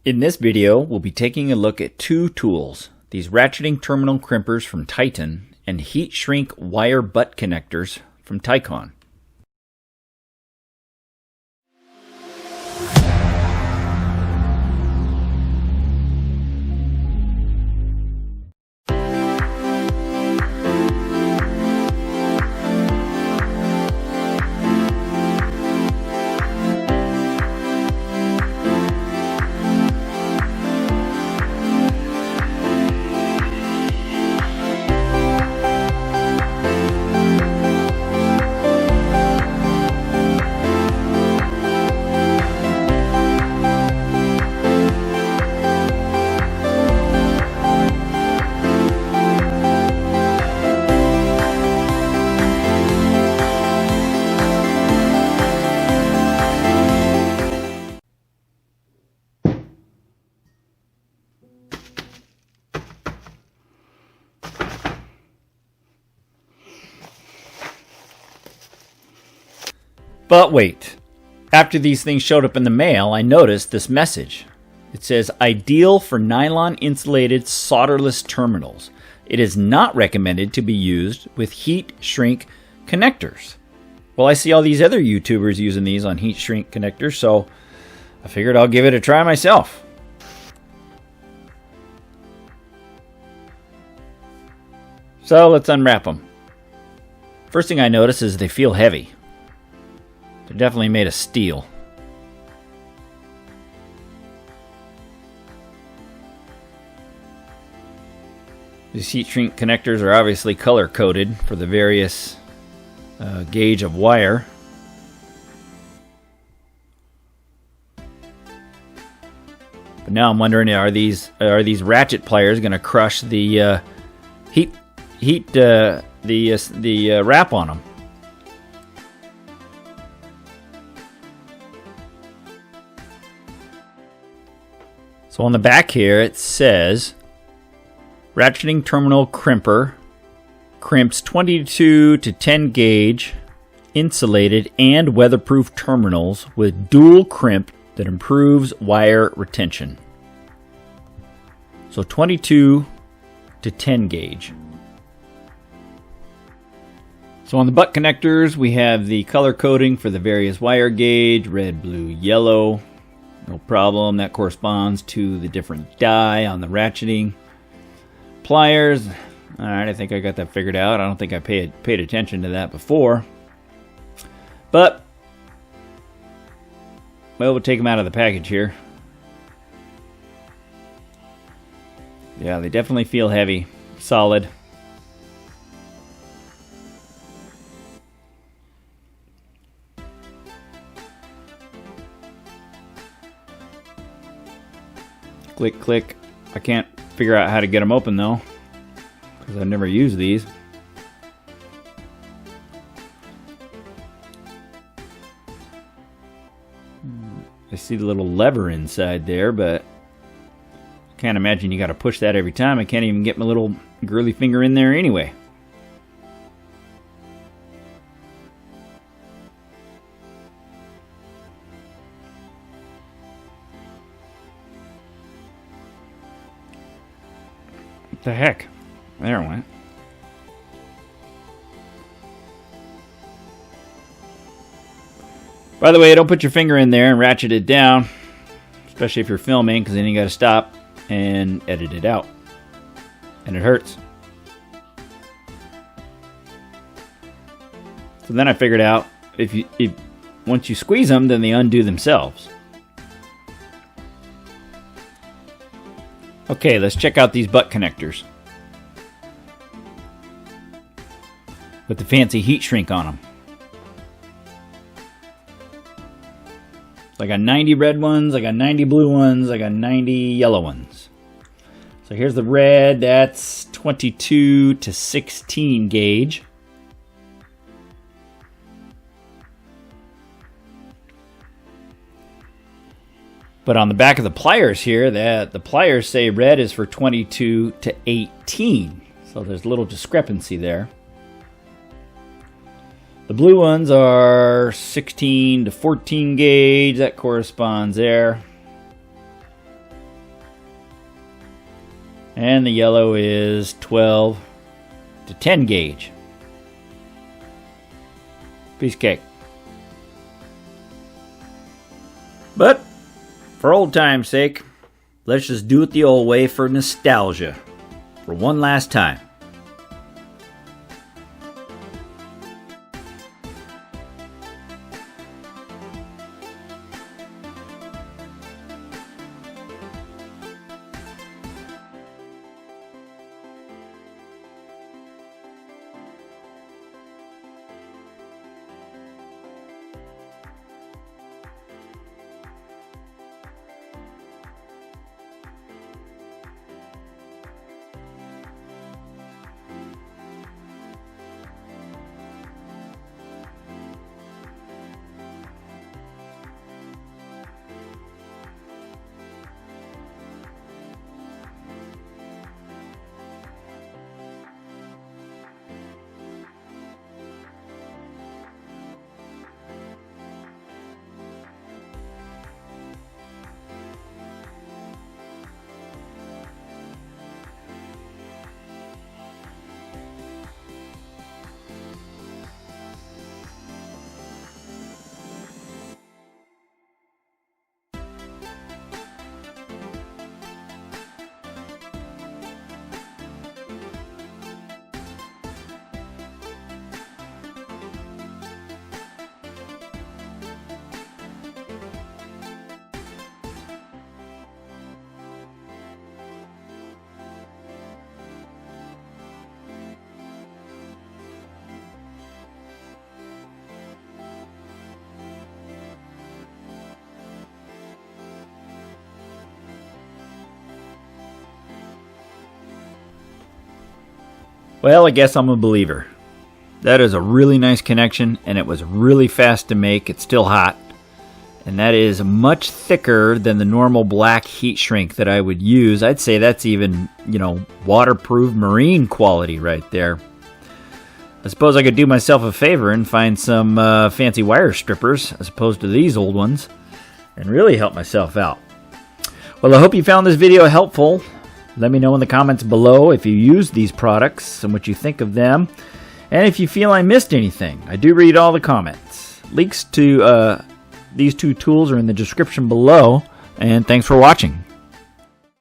In this video, we'll be taking a look at two tools, these ratcheting terminal crimpers from Titan and heat shrink wire butt connectors from Ticon. But wait, after these things showed up in the mail, I noticed this message. It says, ideal for nylon insulated solderless terminals. It is not recommended to be used with heat shrink connectors. Well, I see all these other YouTubers using these on heat shrink connectors, so I figured I'll give it a try myself. So let's unwrap them. First thing I notice is they feel heavy. They're definitely made of steel. These heat shrink connectors are obviously color coded for the various gauge of wire. But now I'm wondering, are these ratchet pliers going to crush the wrap on them? So on the back here it says, ratcheting terminal crimper, crimps 22 to 10 gauge, insulated and weatherproof terminals with dual crimp that improves wire retention. So 22 to 10 gauge. So on the butt connectors we have the color coding for the various wire gauge, red, blue, yellow. No problem, that corresponds to the different die on the ratcheting. Pliers, alright, I think I got that figured out. I don't think I paid attention to that before. But, well, we'll take them out of the package here. Yeah, they definitely feel heavy, solid. Click, click. I can't figure out how to get them open though, because I've never used these. I see the little lever inside there, but I can't imagine you got to push that every time. I can't even get my little girly finger in there anyway. What the heck? There it went. By the way, don't put your finger in there and ratchet it down, especially if you're filming, because then you got to stop and edit it out, and it hurts. So then I figured out if once you squeeze them, then they undo themselves. Okay, let's check out these butt connectors with the fancy heat shrink on them. So I got 90 red ones, I got 90 blue ones, I got 90 yellow ones. So here's the red, that's 22 to 16 gauge. But on the back of the pliers here, the pliers say red is for 22 to 18. So there's a little discrepancy there. The blue ones are 16 to 14 gauge. That corresponds there. And the yellow is 12 to 10 gauge. Piece of cake. But for old time's sake, let's just do it the old way for nostalgia. For one last time. Well, I guess I'm a believer. That is a really nice connection, and it was really fast to make. It's still hot. And that is much thicker than the normal black heat shrink that I would use. I'd say that's even, waterproof marine quality right there. I suppose I could do myself a favor and find some fancy wire strippers as opposed to these old ones and really help myself out. Well, I hope you found this video helpful. Let me know in the comments below if you use these products and what you think of them. And if you feel I missed anything, I do read all the comments. Links to these two tools are in the description below. And thanks for watching.